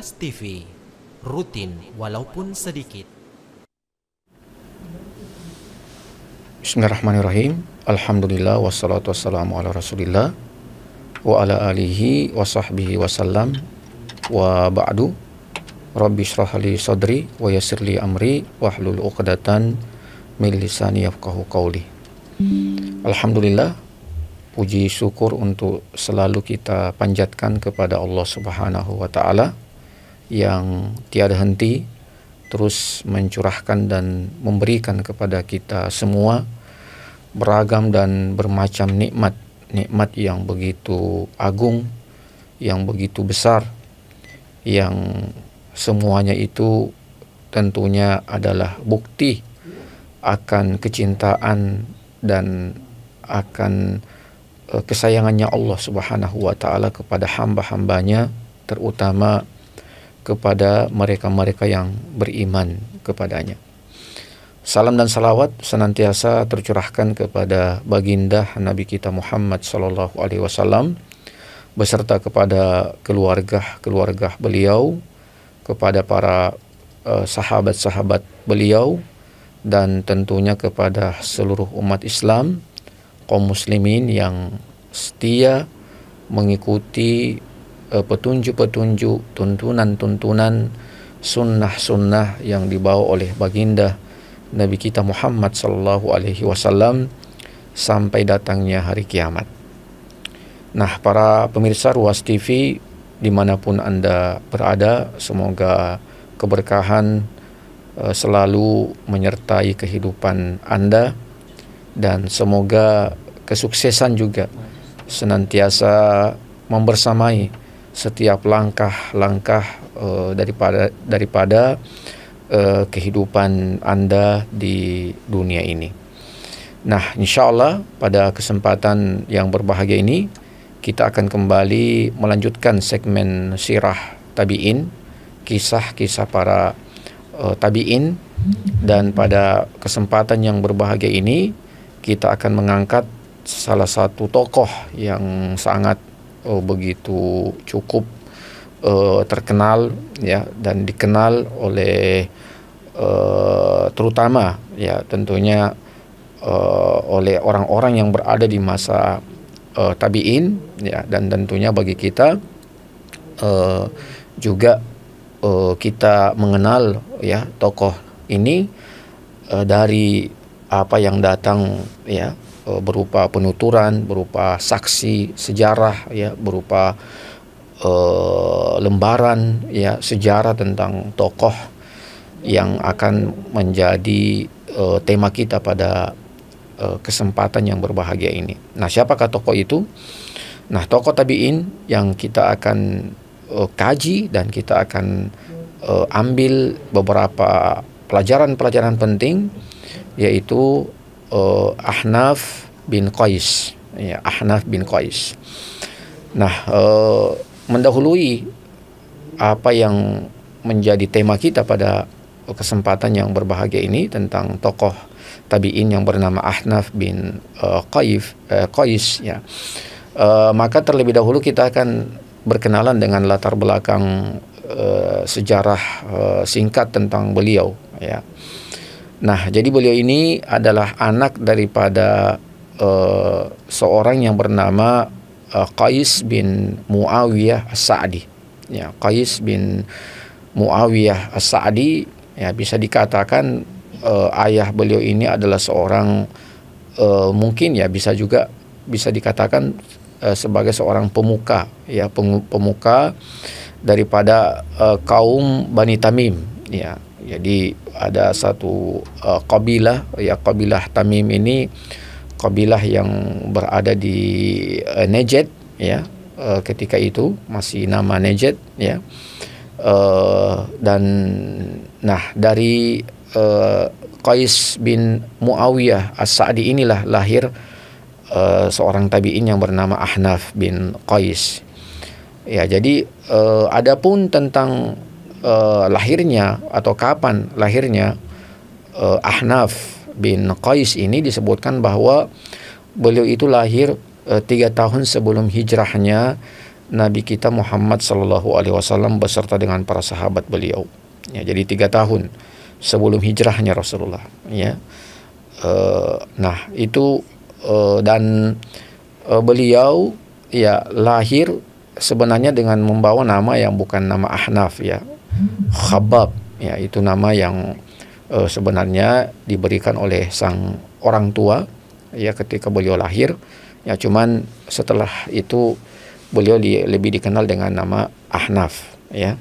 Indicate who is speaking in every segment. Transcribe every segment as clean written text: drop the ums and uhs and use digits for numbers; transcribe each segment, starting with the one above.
Speaker 1: Ruas TV, rutin walaupun sedikit.
Speaker 2: Bismillahirrahmanirrahim. Alhamdulillah wassalatu wassalamu ala Rasulillah wa ala alihi wa sahbihi wasallam wa ba'du. Rabbi shrah li sadri wa yassir li amri wahlul 'uqdatan min lisani yafqahu qawli. Alhamdulillah, puji syukur untuk selalu kita panjatkan kepada Allah Subhanahu wa taala yang tiada henti terus mencurahkan dan memberikan kepada kita semua beragam dan bermacam nikmat yang begitu agung, yang begitu besar, yang semuanya itu tentunya adalah bukti akan kecintaan dan akan kesayangannya Allah Subhanahu wa taala kepada hamba-hambanya, terutama kepada mereka-mereka yang beriman kepadanya. Salam dan salawat senantiasa tercurahkan kepada baginda Nabi kita Muhammad sallallahu alaihi wasallam beserta kepada keluarga beliau, kepada para sahabat-sahabat beliau, dan tentunya kepada seluruh umat Islam, kaum muslimin yang setia mengikuti petunjuk-petunjuk, tuntunan-tuntunan, sunnah-sunnah yang dibawa oleh baginda Nabi kita Muhammad sallallahu alaihi wasallam sampai datangnya hari kiamat. Nah, para pemirsa Ruas TV dimanapun Anda berada, semoga keberkahan selalu menyertai kehidupan Anda, dan semoga kesuksesan juga senantiasa membersamai setiap langkah-langkah daripada kehidupan Anda di dunia ini. Nah, insya Allah pada kesempatan yang berbahagia ini kita akan kembali melanjutkan segmen sirah tabi'in, kisah-kisah para tabi'in, dan pada kesempatan yang berbahagia ini kita akan mengangkat salah satu tokoh yang sangat begitu cukup terkenal ya, dan dikenal oleh terutama ya tentunya oleh orang-orang yang berada di masa tabi'in ya, dan tentunya bagi kita juga kita mengenal ya tokoh ini dari apa yang datang ya, berupa penuturan, berupa saksi sejarah ya, berupa lembaran ya sejarah tentang tokoh yang akan menjadi tema kita pada kesempatan yang berbahagia ini. Nah, siapakah tokoh itu? Nah, tokoh tabi'in yang kita akan kaji dan kita akan ambil beberapa pelajaran-pelajaran penting, yaitu Ahnaf bin Qais ya, Ahnaf bin Qais. Nah, mendahului apa yang menjadi tema kita pada kesempatan yang berbahagia ini tentang tokoh tabi'in yang bernama Ahnaf bin Qais ya, maka terlebih dahulu kita akan berkenalan dengan latar belakang sejarah singkat tentang beliau ya. Nah, jadi beliau ini adalah anak daripada seorang yang bernama Qais bin Muawiyah As-Sa'di ya. Qais bin Muawiyah As-Sa'di ya, bisa dikatakan ayah beliau ini adalah seorang mungkin ya bisa dikatakan sebagai seorang pemuka ya, pemuka daripada kaum Bani Tamim ya. Jadi ada satu kabilah ya, kabilah Tamim ini kabilah yang berada di Najd ya, ketika itu masih nama Najd ya. Dan nah, dari Qais bin Muawiyah As-Sa'di inilah lahir seorang tabi'in yang bernama Ahnaf bin Qais. Ya, jadi adapun tentang lahirnya atau kapan lahirnya Ahnaf bin Qais ini, disebutkan bahwa beliau itu lahir 3 tahun sebelum hijrahnya Nabi kita Muhammad Sallallahu Alaihi Wasallam beserta dengan para sahabat beliau. Ya, jadi 3 tahun sebelum hijrahnya Rasulullah. Ya, nah itu dan beliau ya lahir sebenarnya dengan membawa nama yang bukan nama Ahnaf, ya, Khabbab. Ya, itu nama yang sebenarnya diberikan oleh sang orang tua ya ketika beliau lahir. Ya, cuman setelah itu beliau lebih dikenal dengan nama Ahnaf, ya.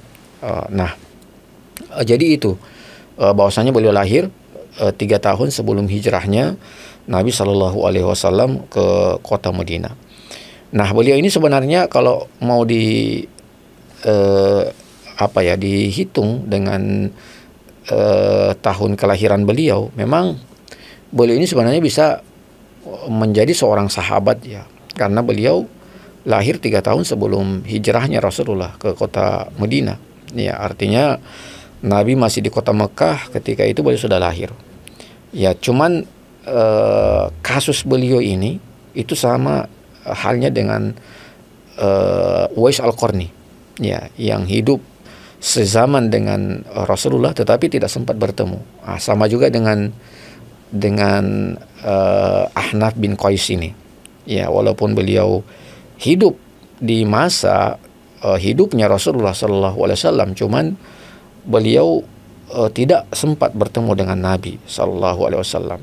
Speaker 2: Jadi itu bahwasanya beliau lahir 3 tahun sebelum hijrahnya Nabi Shallallahu Alaihi Wasallam ke kota Madinah. Nah, beliau ini sebenarnya kalau mau dihitung dengan tahun kelahiran beliau, memang beliau ini sebenarnya bisa menjadi seorang sahabat, ya, karena beliau lahir 3 tahun sebelum hijrahnya Rasulullah ke kota Madinah. Ya, artinya Nabi masih di kota Mekah ketika itu beliau sudah lahir. Ya, cuman kasus beliau ini itu sama halnya dengan Uwais Al-Qarni, ya, yang hidup sezaman dengan Rasulullah tetapi tidak sempat bertemu. Sama juga dengan Ahnaf bin Qais ini. Ya, walaupun beliau hidup di masa hidupnya Rasulullah Sallallahu Alaihi Wasallam, cuman beliau tidak sempat bertemu dengan Nabi Sallallahu Alaihi Wasallam.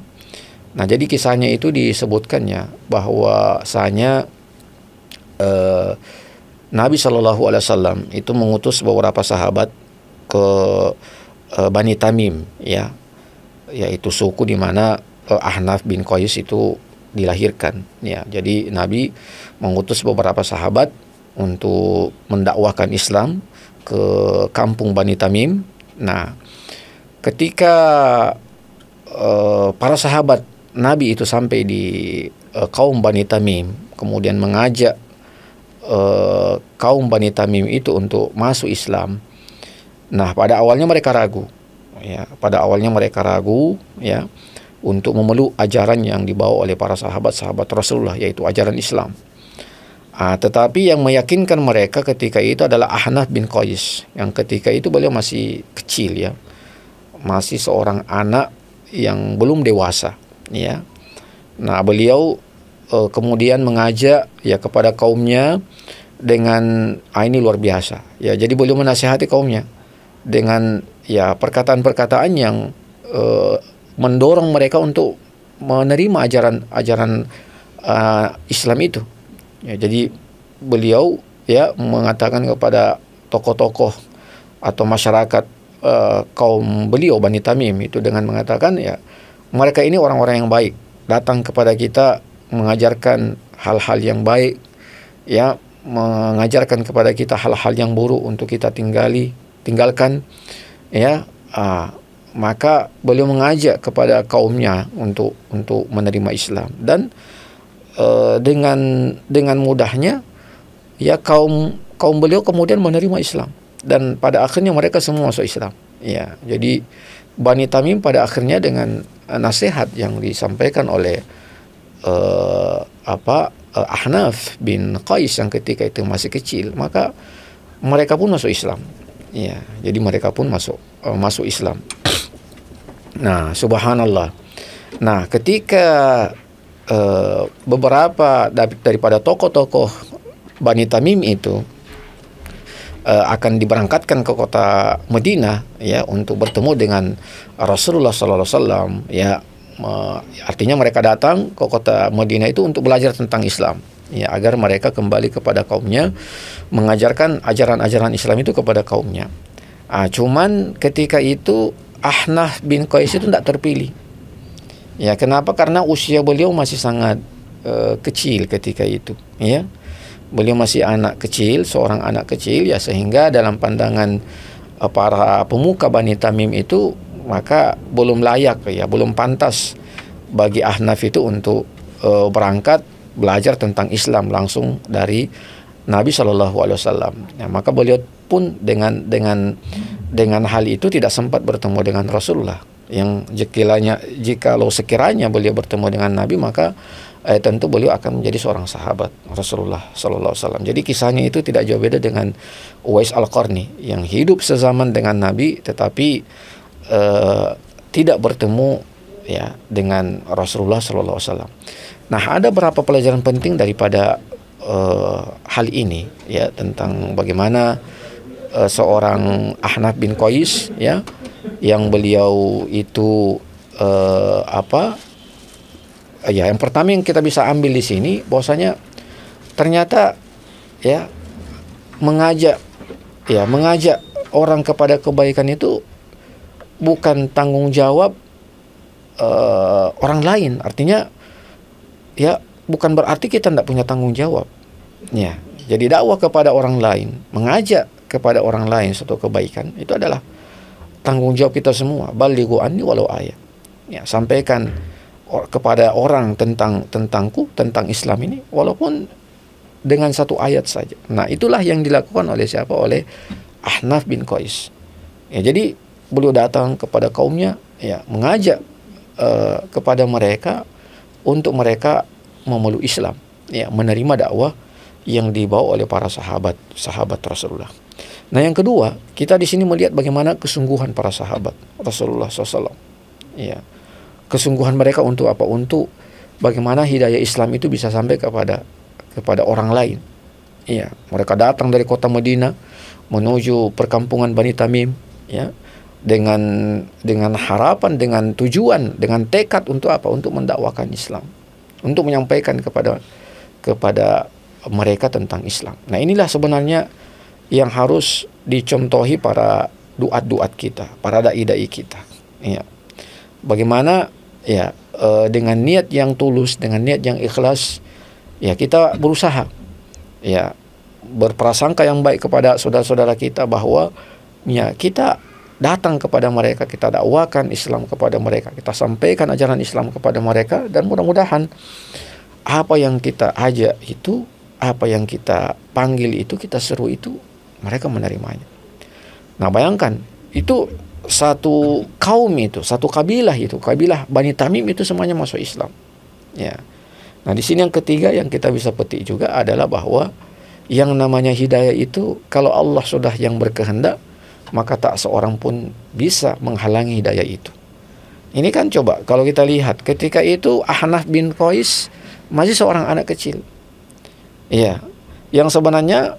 Speaker 2: Nah, jadi kisahnya itu disebutkannya bahwasanya Nabi Sallallahu Alaihi Wasallam itu mengutus beberapa sahabat ke Bani Tamim, ya, yaitu suku di mana Ahnaf bin Qais itu dilahirkan. Ya, jadi Nabi mengutus beberapa sahabat untuk mendakwahkan Islam ke kampung Bani Tamim. Nah, ketika para sahabat Nabi itu sampai di kaum Bani Tamim, kemudian mengajak kaum Bani Tamim itu untuk masuk Islam. Nah, pada awalnya mereka ragu, ya, untuk memeluk ajaran yang dibawa oleh para sahabat-sahabat Rasulullah, yaitu ajaran Islam. Tetapi yang meyakinkan mereka ketika itu adalah Ahnaf bin Qais, yang ketika itu beliau masih kecil, ya, masih seorang anak yang belum dewasa, ya. Nah, beliau kemudian mengajak, ya, kepada kaumnya dengan ini luar biasa, ya. Jadi beliau menasihati kaumnya dengan, ya, perkataan-perkataan yang mendorong mereka untuk menerima ajaran Islam itu. Ya, jadi beliau, ya, mengatakan kepada tokoh-tokoh atau masyarakat kaum beliau Bani Tamim itu dengan mengatakan, ya, mereka ini orang-orang yang baik, datang kepada kita mengajarkan hal-hal yang baik, ya, mengajarkan kepada kita hal-hal yang buruk untuk kita tinggalkan, ya. Maka beliau mengajak kepada kaumnya untuk menerima Islam, dan dengan mudahnya, ya, kaum beliau kemudian menerima Islam, dan pada akhirnya mereka semua masuk Islam. Ya, jadi Bani Tamim pada akhirnya dengan nasihat yang disampaikan oleh Ahnaf bin Qais yang ketika itu masih kecil, maka mereka pun masuk Islam. Ya, jadi mereka pun masuk Islam. Nah, subhanallah. Nah, ketika beberapa daripada tokoh-tokoh Bani Tamim itu akan diberangkatkan ke kota Madinah, ya, untuk bertemu dengan Rasulullah Sallallahu Alaihi Wasallam, ya, artinya mereka datang ke kota Madinah itu untuk belajar tentang Islam, ya, agar mereka kembali kepada kaumnya, mengajarkan ajaran-ajaran Islam itu kepada kaumnya. Cuman ketika itu Ahnaf bin Qais itu tidak terpilih. Ya, kenapa? Karena usia beliau masih sangat kecil ketika itu, ya. Beliau masih anak kecil, seorang anak kecil, ya, sehingga dalam pandangan para pemuka Bani Tamim itu, maka belum layak, ya, belum pantas bagi Ahnaf itu untuk berangkat belajar tentang Islam langsung dari Nabi Shallallahu Alaihi Wasallam. Ya, maka beliau pun dengan hal itu tidak sempat bertemu dengan Rasulullah. Yang jikalau sekiranya beliau bertemu dengan Nabi, maka tentu beliau akan menjadi seorang sahabat Rasulullah Sallallahu Alaihi Wasallam. Jadi kisahnya itu tidak jauh beda dengan Uwais Al-Qarni yang hidup sezaman dengan Nabi, tetapi tidak bertemu ya dengan Rasulullah Sallallahu Alaihi Wasallam. Nah, ada beberapa pelajaran penting daripada hal ini ya, tentang bagaimana seorang Ahnaf bin Qais ya, yang beliau itu ya, yang pertama yang kita bisa ambil di sini bahwasanya ternyata ya mengajak orang kepada kebaikan itu bukan tanggung jawab orang lain. Artinya ya bukan berarti kita tidak punya tanggung jawab. Ya, jadi dakwah kepada orang lain, mengajak kepada orang lain suatu kebaikan itu adalah tanggung jawab kita semua. Balighu anni walau ayat. Ya, sampaikan kepada orang tentangku, tentang Islam ini, walaupun dengan satu ayat saja. Nah, itulah yang dilakukan oleh siapa? Oleh Ahnaf bin Qais. Ya, jadi beliau datang kepada kaumnya, ya, mengajak kepada mereka untuk mereka memeluk Islam, ya, menerima dakwah yang dibawa oleh para sahabat Rasulullah. Nah, yang kedua, kita di sini melihat bagaimana kesungguhan para sahabat Rasulullah SAW. Ya, kesungguhan mereka untuk apa? Untuk bagaimana hidayah Islam itu bisa sampai kepada orang lain. Ya, mereka datang dari kota Madinah menuju perkampungan Bani Tamim, ya, dengan harapan, dengan tujuan, dengan tekad untuk apa? Untuk mendakwakan Islam, untuk menyampaikan kepada mereka tentang Islam. Nah, inilah sebenarnya yang harus dicontohi para duat kita, para dai kita. Ya, bagaimana ya dengan niat yang tulus, dengan niat yang ikhlas, ya kita berusaha ya berprasangka yang baik kepada saudara-saudara kita bahwa ya kita datang kepada mereka, kita dakwakan Islam kepada mereka, kita sampaikan ajaran Islam kepada mereka, dan mudah-mudahan apa yang kita ajak itu, apa yang kita panggil itu, kita seru itu, mereka menerimanya. Nah, bayangkan itu satu kaum itu, satu kabilah itu, kabilah Bani Tamim itu semuanya masuk Islam. Ya. Nah, di sini yang ketiga yang kita bisa petik juga adalah bahwa yang namanya hidayah itu kalau Allah sudah yang berkehendak, maka tak seorang pun bisa menghalangi hidayah itu. Ini kan coba kalau kita lihat ketika itu Ahnaf bin Qais masih seorang anak kecil. Iya, yang sebenarnya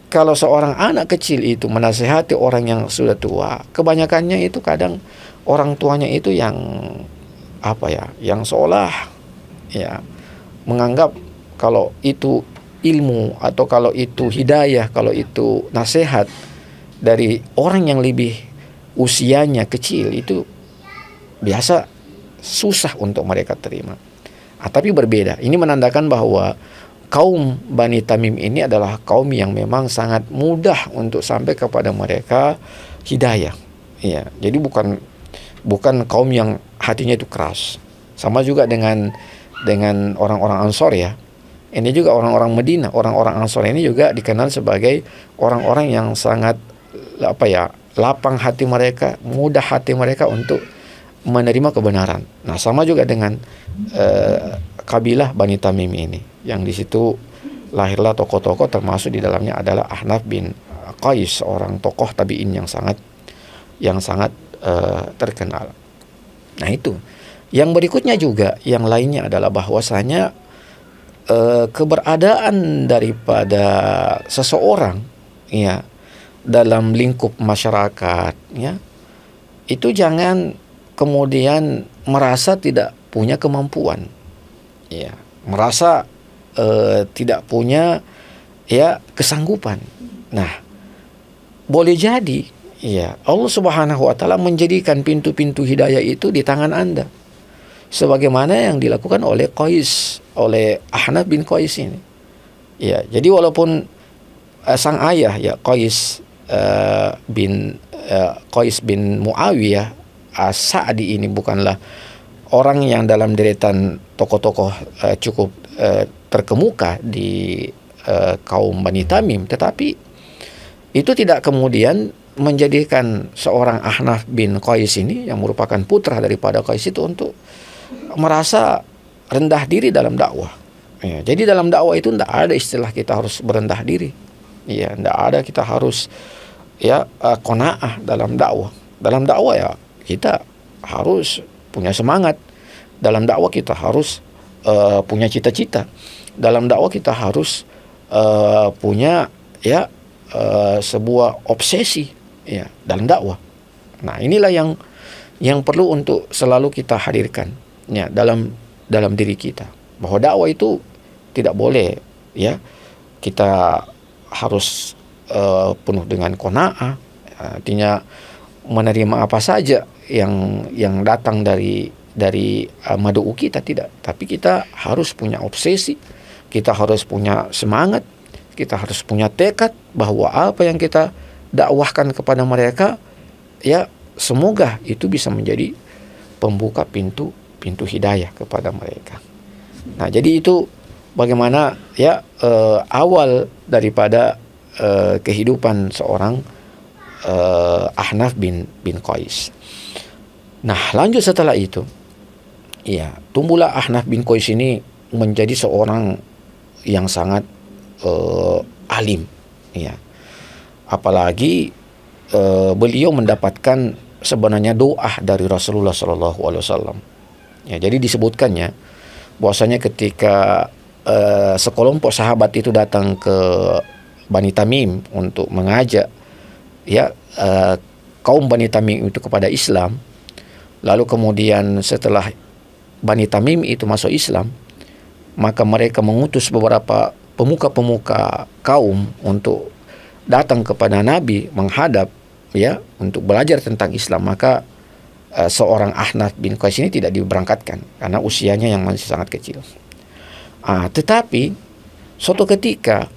Speaker 2: kalau seorang anak kecil itu menasihati orang yang sudah tua, kebanyakannya itu kadang orang tuanya itu yang yang seolah ya menganggap kalau itu ilmu atau kalau itu hidayah, kalau itu nasihat dari orang yang lebih usianya kecil itu biasa susah untuk mereka terima. Tapi berbeda. Ini menandakan bahwa kaum Bani Tamim ini adalah kaum yang memang sangat mudah untuk sampai kepada mereka hidayah. Ya, jadi bukan kaum yang hatinya itu keras. Sama juga dengan orang-orang Ansor ya. Ini juga orang-orang Madinah, orang-orang Ansor ini juga dikenal sebagai orang-orang yang sangat lapang hati mereka, mudah hati mereka untuk menerima kebenaran. Nah, sama juga dengan kabilah Bani Tamim ini, yang di situ lahirlah tokoh-tokoh, termasuk di dalamnya adalah Ahnaf bin Qais, seorang tokoh tabi'in yang sangat terkenal. Nah, itu. Yang berikutnya juga, yang lainnya adalah bahwasanya keberadaan daripada seseorang ya dalam lingkup masyarakat ya, itu jangan kemudian merasa tidak punya kemampuan, ya, merasa tidak punya ya kesanggupan. Nah, boleh jadi ya Allah Subhanahu wa taala menjadikan pintu-pintu hidayah itu di tangan Anda, sebagaimana yang dilakukan oleh Ahnaf bin Qais ini. Ya, jadi walaupun sang ayah ya Qais bin Muawiyah As-Sa'di ini bukanlah orang yang dalam deretan tokoh-tokoh cukup terkemuka di kaum Bani Tamim, tetapi itu tidak kemudian menjadikan seorang Ahnaf bin Qais ini yang merupakan putra daripada Qais itu untuk merasa rendah diri dalam dakwah. Ya, jadi dalam dakwah itu tidak ada istilah kita harus berendah diri. Ya, tidak ada kita harus qanaah dalam dakwah. Dalam dakwah ya kita harus punya semangat. Dalam dakwah kita harus punya cita-cita. Dalam dakwah kita harus punya sebuah obsesi ya dalam dakwah. Nah, inilah yang perlu untuk selalu kita hadirkan ya dalam diri kita, bahwa dakwah itu tidak boleh ya kita harus penuh dengan qanaah, artinya menerima apa saja yang datang dari mad'u kita, tidak, tapi kita harus punya obsesi, kita harus punya semangat, kita harus punya tekad bahwa apa yang kita dakwahkan kepada mereka ya semoga itu bisa menjadi pembuka pintu hidayah kepada mereka. Nah, jadi itu bagaimana ya awal daripada kehidupan seorang Ahnaf bin Qais. Nah, lanjut setelah itu ya tumbuhlah Ahnaf bin Qais ini menjadi seorang yang sangat alim ya. Apalagi beliau mendapatkan sebenarnya doa dari Rasulullah SAW. Ya, jadi disebutkannya bahwasanya ketika sekelompok sahabat itu datang ke Bani Tamim untuk mengajak ya kaum Bani Tamim itu kepada Islam, lalu kemudian setelah Bani Tamim itu masuk Islam, maka mereka mengutus beberapa pemuka-pemuka kaum untuk datang kepada Nabi menghadap ya untuk belajar tentang Islam. Maka seorang Ahnaf bin Qais ini tidak diberangkatkan karena usianya yang masih sangat kecil. Tetapi suatu ketika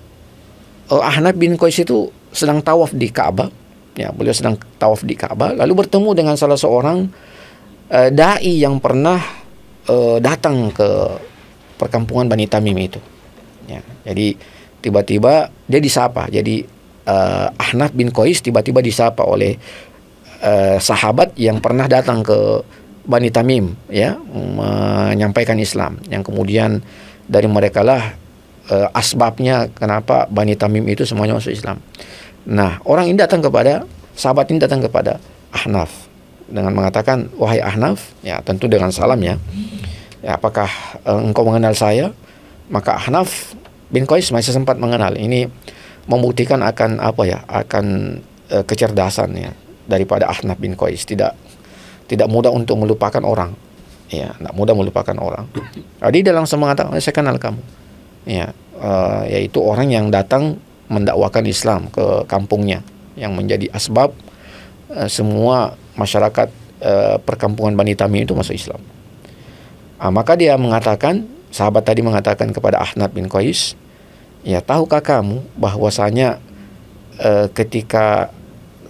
Speaker 2: Ahnaf bin Qais itu sedang tawaf di Ka'bah ya, beliau sedang tawaf di Ka'bah, lalu bertemu dengan salah seorang dai yang pernah datang ke perkampungan Bani Tamim itu ya. Jadi tiba-tiba dia disapa. Jadi Ahnaf bin Qais tiba-tiba disapa oleh sahabat yang pernah datang ke Bani Tamim ya, menyampaikan Islam, yang kemudian dari mereka lah asbabnya kenapa Bani Tamim itu semuanya masuk Islam. Nah, orang ini datang kepada sahabat ini datang kepada Ahnaf dengan mengatakan, wahai Ahnaf, ya tentu dengan salam ya, apakah engkau mengenal saya? Maka Ahnaf bin Qais masih sempat mengenal. Ini membuktikan akan kecerdasan ya daripada Ahnaf bin Qais. Tidak mudah untuk melupakan orang ya, tidak mudah melupakan orang. Jadi dia langsung mengatakan, saya kenal kamu ya, yaitu orang yang datang mendakwakan Islam ke kampungnya, yang menjadi asbab semua masyarakat perkampungan Bani Tamim itu masuk Islam. Maka dia mengatakan, sahabat tadi mengatakan kepada Ahnaf bin Qais, ya tahukah kamu bahwasanya ketika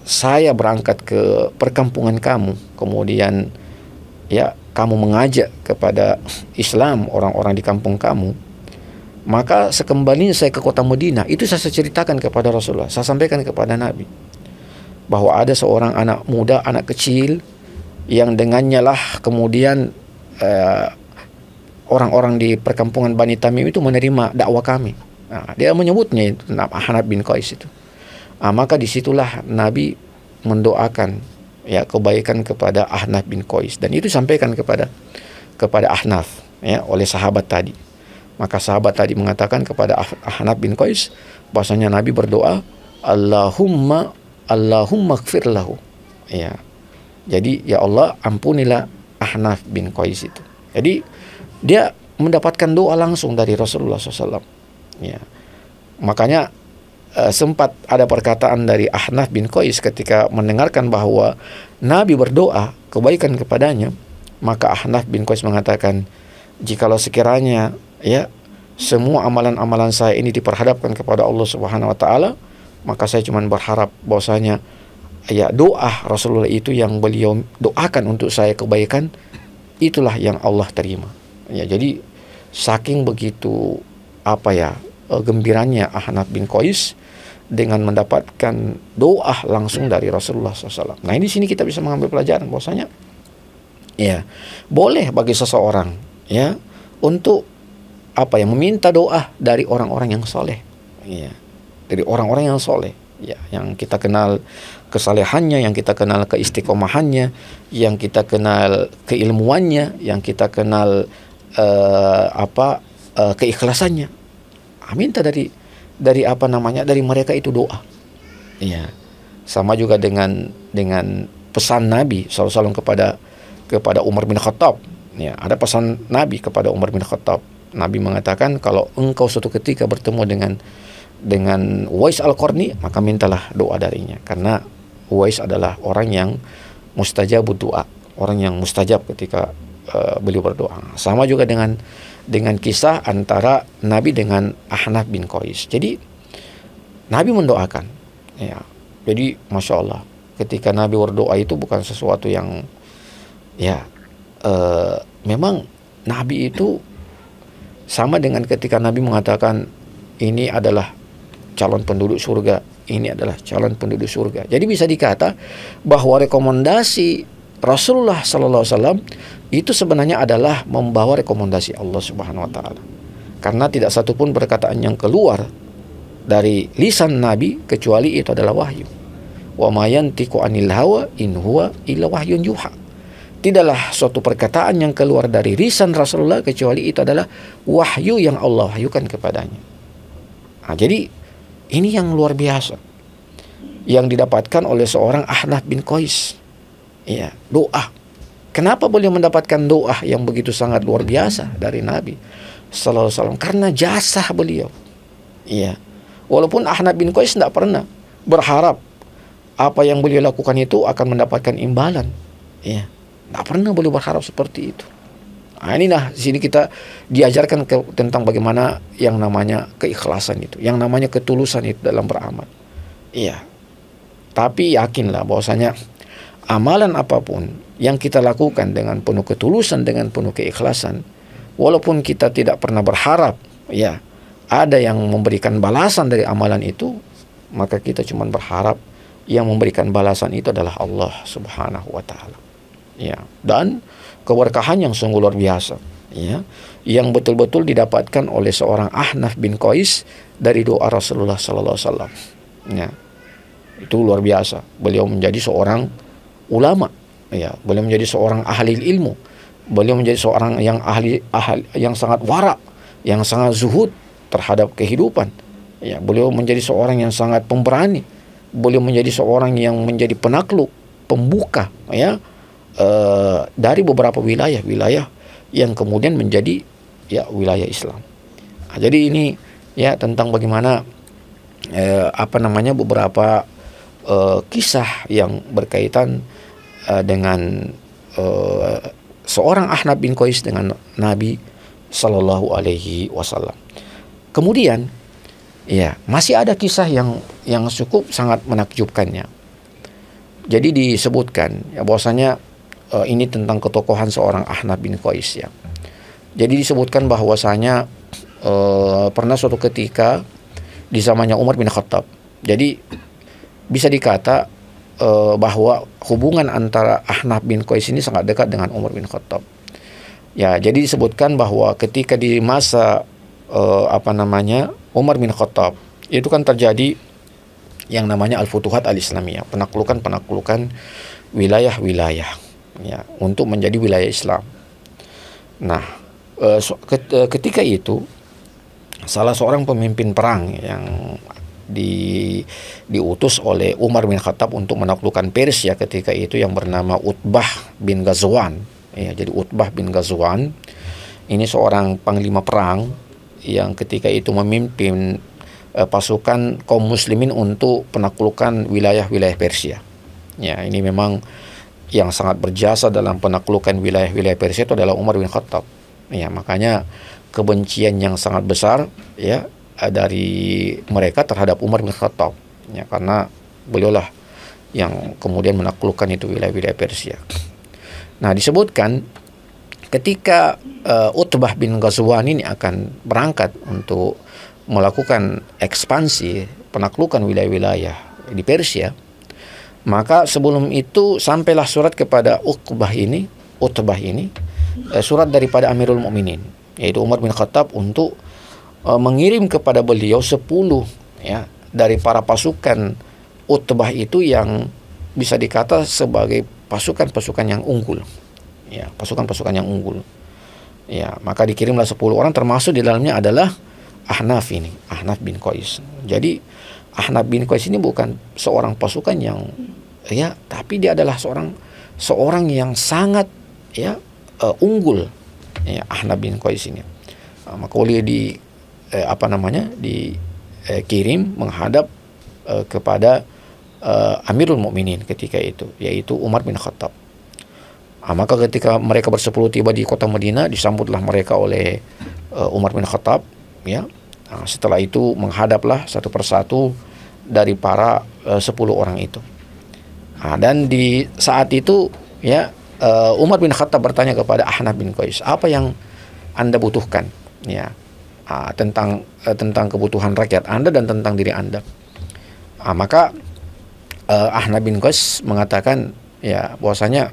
Speaker 2: saya berangkat ke perkampungan kamu, kemudian ya kamu mengajak kepada Islam orang-orang di kampung kamu, maka sekembalinya saya ke kota Madinah, itu saya ceritakan kepada Rasulullah, saya sampaikan kepada Nabi bahwa ada seorang anak muda, anak kecil yang dengannya lah kemudian orang-orang di perkampungan Bani Tamim itu menerima dakwah kami. Nah, dia menyebutnya itu nama Ahnaf bin Qais itu. Maka disitulah Nabi mendoakan ya kebaikan kepada Ahnaf bin Qais, dan itu sampaikan kepada Ahnaf ya oleh sahabat tadi. Maka sahabat tadi mengatakan kepada Ahnaf bin Qais bahwasanya Nabi berdoa, Allahumma ighfir lahu ya. Jadi ya Allah, ampunilah Ahnaf bin Qais itu. Jadi dia mendapatkan doa langsung dari Rasulullah SAW ya. Makanya sempat ada perkataan dari Ahnaf bin Qais ketika mendengarkan bahwa Nabi berdoa kebaikan kepadanya, maka Ahnaf bin Qais mengatakan, jikalau sekiranya ya semua amalan-amalan saya ini diperhadapkan kepada Allah Subhanahu wa taala, maka saya cuma berharap bahwasanya ya doa Rasulullah itu yang beliau doakan untuk saya kebaikan, itulah yang Allah terima. Ya, jadi saking begitu gembiranya Ahnaf bin Qais dengan mendapatkan doa langsung dari Rasulullah SAW. Nah, di sini kita bisa mengambil pelajaran bahwasanya ya boleh bagi seseorang ya untuk apa ya, meminta doa dari orang-orang yang soleh, ya, dari orang-orang yang soleh, ya, yang kita kenal kesalehannya, yang kita kenal keistiqomahannya, yang kita kenal keilmuannya, yang kita kenal keikhlasannya. Minta dari apa namanya, dari mereka itu doa. Ya, sama juga dengan pesan Nabi SAW kepada Umar bin Khattab. Ya, ada pesan Nabi kepada Umar bin Khattab. Nabi mengatakan, kalau engkau suatu ketika bertemu dengan Uwais Al-Qarni, maka mintalah doa darinya, karena Uwais adalah orang yang mustajab doa, orang yang mustajab ketika beliau berdoa. Sama juga dengan kisah antara Nabi dengan Ahnaf bin Qais. Jadi Nabi mendoakan, ya. Jadi Masya Allah, ketika Nabi berdoa itu bukan sesuatu yang, ya, memang Nabi itu sama dengan ketika Nabi mengatakan ini adalah calon penduduk surga, ini adalah calon penduduk surga. Jadi bisa dikata bahwa rekomendasi Rasulullah SAW itu sebenarnya adalah membawa rekomendasi Allah Subhanahu Wa Taala, karena tidak satupun perkataan yang keluar dari lisan Nabi kecuali itu adalah wahyu. Wa ma yantiqu anil hawa in huwa illa wahyun yuha. Tidaklah suatu perkataan yang keluar dari lisan Rasulullah kecuali itu adalah wahyu yang Allah wahyukan kepadanya. Nah, jadi ini yang luar biasa yang didapatkan oleh seorang Ahnaf bin Qais. Ya, doa. Kenapa beliau mendapatkan doa yang begitu sangat luar biasa dari Nabi sallallahu alaihi wasallam? Karena jasa beliau. Iya. Walaupun Ahnaf bin Qais tidak pernah berharap apa yang beliau lakukan itu akan mendapatkan imbalan. Iya. Tidak pernah beliau berharap seperti itu. Nah, inilah di sini kita diajarkan tentang bagaimana yang namanya keikhlasan itu, yang namanya ketulusan itu dalam beramal. Iya. Tapi yakinlah bahwasanya amalan apapun yang kita lakukan dengan penuh ketulusan, dengan penuh keikhlasan, walaupun kita tidak pernah berharap, ya, ada yang memberikan balasan dari amalan itu, maka kita cuma berharap yang memberikan balasan itu adalah Allah Subhanahu Wa Taala. Ya, dan keberkahan yang sungguh luar biasa, ya, yang betul-betul didapatkan oleh seorang Ahnaf bin Qais dari doa Rasulullah Sallallahu Alaihi Wasallam. Ya, itu luar biasa. Beliau menjadi seorang ulama, ya, beliau menjadi seorang ahli ilmu, beliau menjadi seorang yang ahli yang sangat wara, yang sangat zuhud terhadap kehidupan. Ya, beliau menjadi seorang yang sangat pemberani, beliau menjadi seorang yang menjadi penakluk, pembuka, ya, dari beberapa wilayah yang kemudian menjadi, ya, wilayah Islam. Nah, jadi ini, ya, tentang bagaimana beberapa kisah yang berkaitan dengan seorang Ahnaf bin Qais dengan Nabi Sallallahu Alaihi Wasallam. Kemudian, ya, masih ada kisah yang cukup sangat menakjubkannya. Jadi disebutkan, ya, bahwasanya ini tentang ketokohan seorang Ahnaf bin Qais, ya. Jadi disebutkan bahwasanya pernah suatu ketika di zamannya Umar bin Khattab. Jadi bisa dikata bahwa hubungan antara Ahnaf bin Qais ini sangat dekat dengan Umar bin Khattab. Ya, jadi disebutkan bahwa ketika di masa Umar bin Khattab, itu kan terjadi yang namanya Al-Futuhat Al-Islamiyah, penaklukan wilayah-wilayah, ya, untuk menjadi wilayah Islam. Nah, ketika itu salah seorang pemimpin perang yang diutus oleh Umar bin Khattab untuk menaklukkan Persia ketika itu, yang bernama Utbah bin Ghazwan. Ya, jadi Utbah bin Ghazwan ini seorang panglima perang yang ketika itu memimpin pasukan kaum muslimin untuk penaklukan wilayah-wilayah Persia. Ya, ini memang yang sangat berjasa dalam penaklukan wilayah-wilayah Persia itu adalah Umar bin Khattab. Ya, makanya kebencian yang sangat besar, ya, dari mereka terhadap Umar bin Khattab, ya, karena beliaulah yang kemudian menaklukkan itu wilayah-wilayah Persia. Nah, disebutkan ketika Utbah bin Ghazwan ini akan berangkat untuk melakukan ekspansi penaklukan wilayah-wilayah di Persia, maka sebelum itu sampailah surat kepada Utbah ini surat daripada Amirul Mukminin, yaitu Umar bin Khattab, untuk mengirim kepada beliau 10 ya dari para pasukan Utbah itu yang bisa dikata sebagai pasukan-pasukan yang unggul. Ya, pasukan-pasukan yang unggul. Ya, maka dikirimlah 10 orang, termasuk di dalamnya adalah Ahnaf ini, Ahnaf bin Qais. Jadi Ahnaf bin Qais ini bukan seorang pasukan yang ya, tapi dia adalah seorang yang sangat ya unggul. Ya, Ahnaf bin Qais ini. Maka beliau dikirim menghadap kepada Amirul Mukminin ketika itu, yaitu Umar bin Khattab. Maka ketika mereka bersepuluh tiba di kota Madinah, disambutlah mereka oleh Umar bin Khattab, ya. Setelah itu menghadaplah satu persatu dari para 10 orang itu. Dan di saat itu ya Umar bin Khattab bertanya kepada Ahnaf bin Qais, apa yang Anda butuhkan, ya, tentang kebutuhan rakyat Anda dan tentang diri Anda. Maka Ahnaf bin Qais mengatakan ya bahwasanya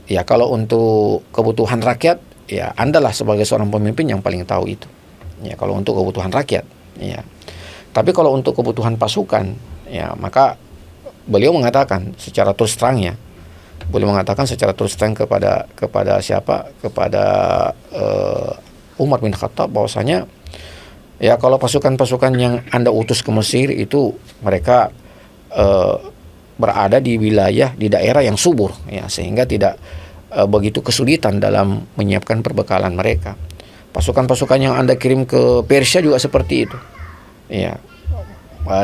Speaker 2: ya kalau untuk kebutuhan rakyat ya Anda lah sebagai seorang pemimpin yang paling tahu itu. Ya, kalau untuk kebutuhan rakyat, ya. Tapi kalau untuk kebutuhan pasukan, ya maka beliau mengatakan secara terus terangnya, kepada siapa? Kepada Umar bin Khattab bahwasanya ya kalau pasukan-pasukan yang Anda utus ke Mesir itu mereka berada di wilayah, di daerah yang subur, ya, sehingga tidak begitu kesulitan dalam menyiapkan perbekalan mereka. Pasukan-pasukan yang Anda kirim ke Persia juga seperti itu. Ya,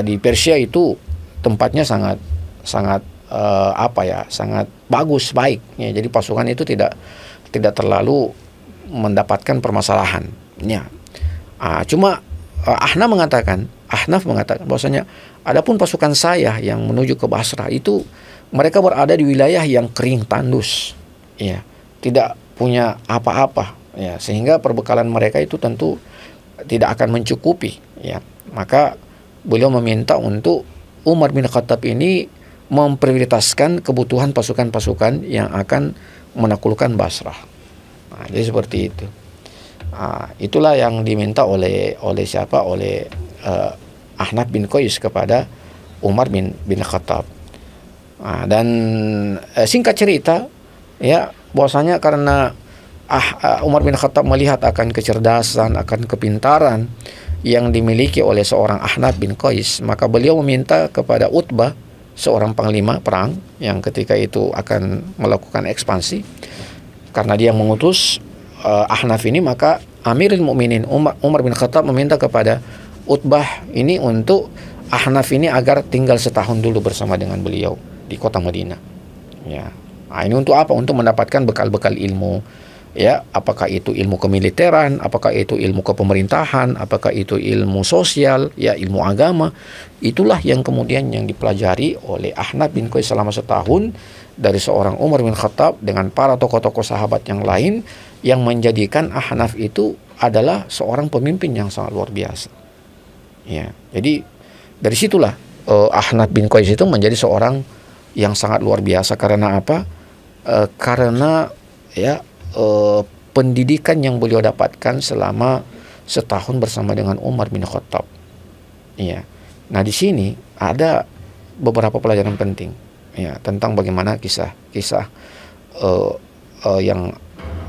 Speaker 2: di Persia itu tempatnya sangat sangat bagus, baik. Ya, jadi pasukan itu tidak terlalu mendapatkan permasalahan. Ya. Cuma Ahnaf mengatakan bahwasanya adapun pasukan saya yang menuju ke Basrah itu mereka berada di wilayah yang kering tandus, ya, tidak punya apa-apa, ya, sehingga perbekalan mereka itu tentu tidak akan mencukupi, ya. Maka beliau meminta untuk Umar bin Khattab ini memprioritaskan kebutuhan pasukan-pasukan yang akan menaklukkan Basrah. Jadi seperti itu. Itulah yang diminta oleh Ahnaf bin Qais kepada Umar bin Khattab. Dan singkat cerita, ya, bahwasanya karena Umar bin Khattab melihat akan kecerdasan, akan kepintaran yang dimiliki oleh seorang Ahnaf bin Qais, maka beliau meminta kepada Utbah, seorang panglima perang yang ketika itu akan melakukan ekspansi, karena dia mengutus Ahnaf ini, maka Amirul Mukminin Umar bin Khattab meminta kepada Utbah ini untuk Ahnaf ini agar tinggal setahun dulu bersama dengan beliau di kota Madinah. Ya. Ini untuk apa? Untuk mendapatkan bekal-bekal ilmu. Ya, apakah itu ilmu kemiliteran, apakah itu ilmu kepemerintahan, apakah itu ilmu sosial, ya, ilmu agama. Itulah yang kemudian yang dipelajari oleh Ahnaf bin Qais selama setahun dari seorang Umar bin Khattab dengan para tokoh-tokoh sahabat yang lain, yang menjadikan Ahnaf itu adalah seorang pemimpin yang sangat luar biasa. Ya, jadi dari situlah Ahnaf bin Qais itu menjadi seorang yang sangat luar biasa. Karena apa? Karena ya pendidikan yang beliau dapatkan selama setahun bersama dengan Umar bin Khattab. Ya. Nah, di sini ada beberapa pelajaran penting, ya, tentang bagaimana kisah-kisah yang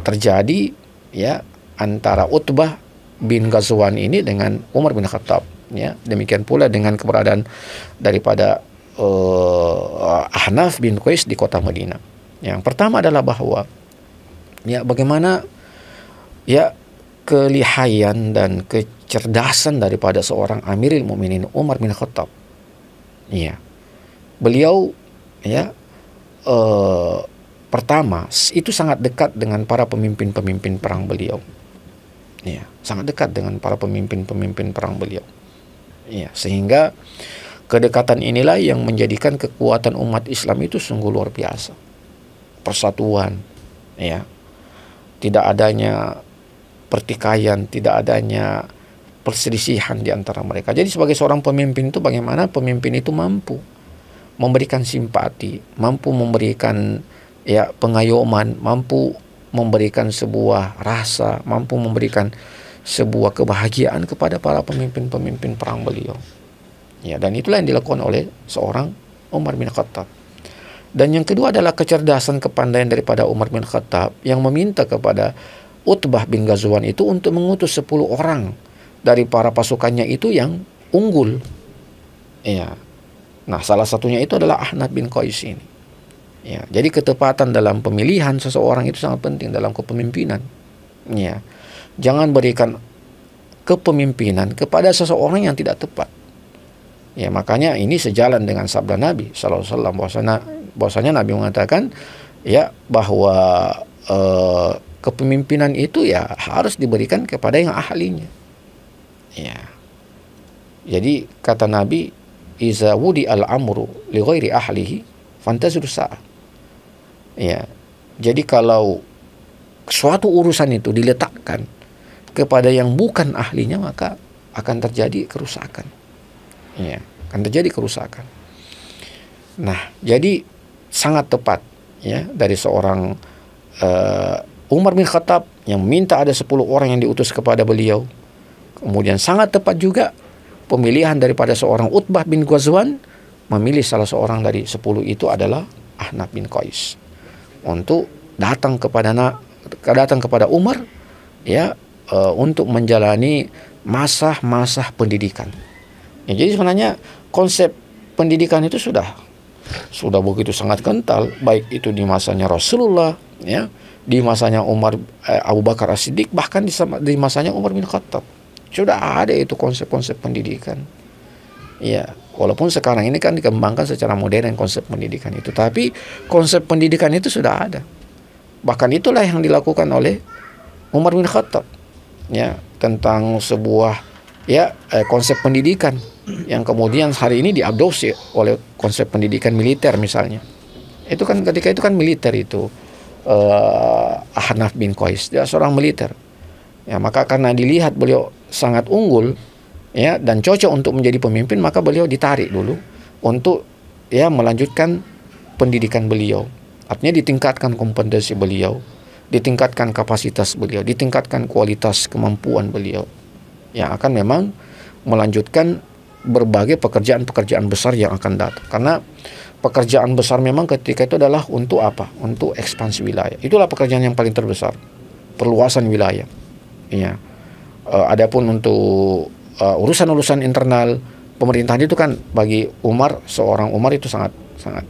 Speaker 2: terjadi, ya, antara Utbah bin Ghazwan ini dengan Umar bin Khattab. Ya, demikian pula dengan keberadaan daripada Ahnaf bin Qais di kota Madinah. Yang pertama adalah bahwa ya bagaimana ya kelihayan dan kecerdasan daripada seorang Amirul Mukminin Umar bin Khattab. Ya, beliau ya pertama itu sangat dekat dengan para pemimpin-pemimpin perang beliau. Ya, sangat dekat dengan para pemimpin-pemimpin perang beliau. Ya, sehingga kedekatan inilah yang menjadikan kekuatan umat Islam itu sungguh luar biasa. Persatuan, ya. Tidak adanya pertikaian, tidak adanya perselisihan di antara mereka. Jadi sebagai seorang pemimpin itu bagaimana pemimpin itu mampu memberikan simpati, mampu memberikan ya pengayoman, mampu memberikan sebuah rasa, mampu memberikan sebuah kebahagiaan kepada para pemimpin-pemimpin perang beliau. Ya, dan itulah yang dilakukan oleh seorang Umar bin Khattab. Dan yang kedua adalah kecerdasan, kepandaian daripada Umar bin Khattab yang meminta kepada Utbah bin Ghazwan itu untuk mengutus 10 orang dari para pasukannya itu yang unggul. Ya. Nah, salah satunya itu adalah Ahnaf bin Qais ini. Ya, jadi ketepatan dalam pemilihan seseorang itu sangat penting dalam kepemimpinan. Ya. Jangan berikan kepemimpinan kepada seseorang yang tidak tepat. Ya, makanya ini sejalan dengan sabda Nabi sallallahu alaihi wasallam bahwasanya Nabi mengatakan ya bahwa kepemimpinan itu ya harus diberikan kepada yang ahlinya. Ya. Jadi kata Nabi, iza wudi al-amru li ghairi ahlihi fantazir sa'ah. Ya. Jadi kalau suatu urusan itu diletakkan kepada yang bukan ahlinya, maka akan terjadi kerusakan. Ya, akan terjadi kerusakan. Nah, jadi sangat tepat ya dari seorang Umar bin Khattab yang minta ada 10 orang yang diutus kepada beliau. Kemudian sangat tepat juga pemilihan daripada seorang Utbah bin Ghazwan memilih salah seorang dari 10 itu adalah Ahnaf bin Qais untuk datang kepada Umar ya untuk menjalani masa-masa pendidikan. Ya, jadi sebenarnya konsep pendidikan itu sudah begitu sangat kental, baik itu di masanya Rasulullah, ya, di masanya Abu Bakar As-Siddiq, bahkan di masanya Umar bin Khattab. Sudah ada itu konsep-konsep pendidikan. Ya, walaupun sekarang ini kan dikembangkan secara modern konsep pendidikan itu, tapi konsep pendidikan itu sudah ada. Bahkan itulah yang dilakukan oleh Umar bin Khattab. Ya, tentang sebuah konsep pendidikan yang kemudian hari ini diadopsi oleh konsep pendidikan militer misalnya. Itu kan ketika itu kan militer itu Ahnaf bin Qais, dia seorang militer. Ya, maka karena dilihat beliau sangat unggul ya dan cocok untuk menjadi pemimpin, maka beliau ditarik dulu untuk ya melanjutkan pendidikan beliau. Artinya ditingkatkan kompetensi beliau, ditingkatkan kapasitas beliau, ditingkatkan kualitas kemampuan beliau, yang akan memang melanjutkan berbagai pekerjaan-pekerjaan besar yang akan datang. Karena pekerjaan besar memang ketika itu adalah untuk apa? Untuk ekspansi wilayah. Itulah pekerjaan yang paling terbesar, perluasan wilayah. Ya. Adapun untuk urusan-urusan internal pemerintahan itu kan bagi seorang Umar itu sangat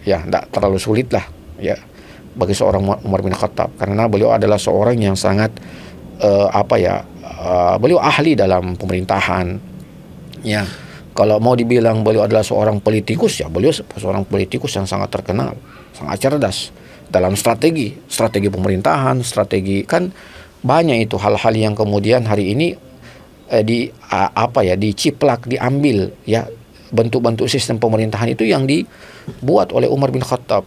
Speaker 2: ya tidak terlalu sulit lah ya bagi seorang Umar bin Khattab, karena beliau adalah seorang yang sangat beliau ahli dalam pemerintahan. Ya, kalau mau dibilang beliau adalah seorang politikus, ya beliau seorang politikus yang sangat terkenal, sangat cerdas dalam strategi pemerintahan, strategi kan banyak itu hal-hal yang kemudian hari ini diciplak, diambil ya bentuk-bentuk sistem pemerintahan itu yang dibuat oleh Umar bin Khattab.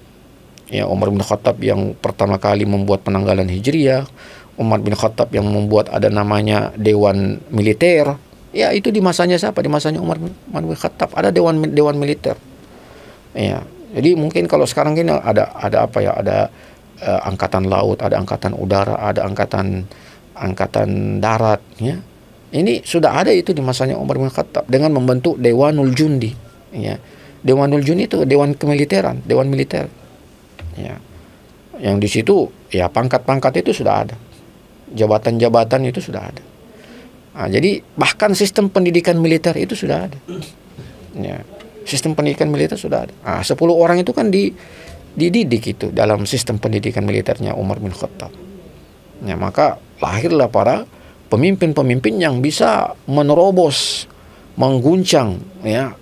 Speaker 2: Ya, Umar bin Khattab yang pertama kali membuat penanggalan Hijriyah, Umar bin Khattab yang membuat ada namanya Dewan Militer. Ya, itu di masanya siapa? Di masanya Umar bin Khattab ada dewan militer. Ya, jadi mungkin kalau sekarang ini ada angkatan laut, ada angkatan udara, ada angkatan darat ya. Ini sudah ada itu di masanya Umar bin Khattab dengan membentuk Dewanul Jundi ya. Dewanul Jundi itu dewan kemiliteran, dewan militer. Ya. Yang di situ ya pangkat-pangkat itu sudah ada. Jabatan-jabatan itu sudah ada. Nah, jadi bahkan sistem pendidikan militer itu sudah ada. Ya. Sistem pendidikan militer sudah ada. Nah, 10 orang itu kan dididik itu dalam sistem pendidikan militernya Umar bin Khattab. Ya, maka lahirlah para pemimpin-pemimpin yang bisa menerobos, mengguncang, ya,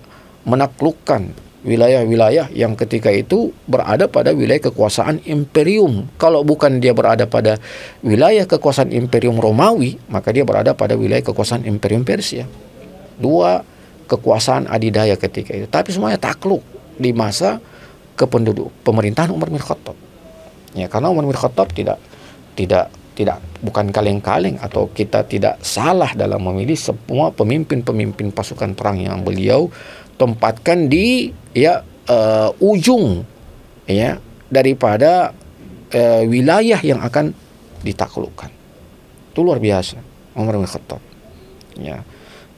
Speaker 2: menaklukkan wilayah-wilayah yang ketika itu berada pada wilayah kekuasaan imperium. Kalau bukan dia berada pada wilayah kekuasaan imperium Romawi, maka dia berada pada wilayah kekuasaan imperium Persia. 2 kekuasaan adidaya ketika itu. Tapi semuanya takluk di masa pemerintahan Umar bin Khattab. Ya, karena Umar bin Khattab tidak bukan kaleng-kaleng, atau kita tidak salah dalam memilih semua pemimpin-pemimpin pasukan perang yang beliau tempatkan di ujung ya daripada wilayah yang akan ditaklukkan. Itu luar biasa Umar bin Khattab. Ya,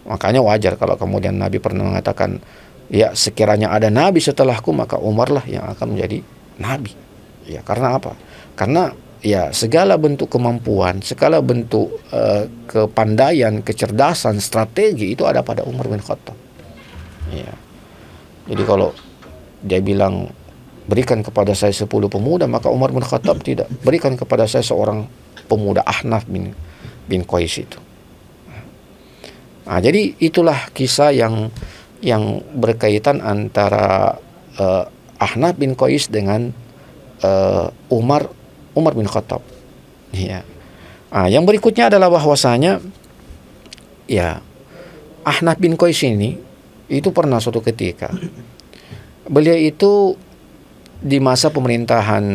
Speaker 2: makanya wajar kalau kemudian Nabi pernah mengatakan, ya sekiranya ada Nabi setelahku maka Umarlah yang akan menjadi Nabi. Ya, karena apa? Karena ya segala bentuk kemampuan, segala bentuk kepandaian, kecerdasan, strategi itu ada pada Umar bin Khattab. Ya. Jadi kalau dia bilang berikan kepada saya 10 pemuda, maka Umar bin Khattab tidak, berikan kepada saya seorang pemuda, Ahnaf bin Qais itu. Nah, jadi itulah kisah yang berkaitan antara Ahnaf bin Qais dengan Umar bin Khattab. Ya. Nah, yang berikutnya adalah bahwasanya ya Ahnaf bin Qais ini itu pernah suatu ketika beliau itu di masa pemerintahan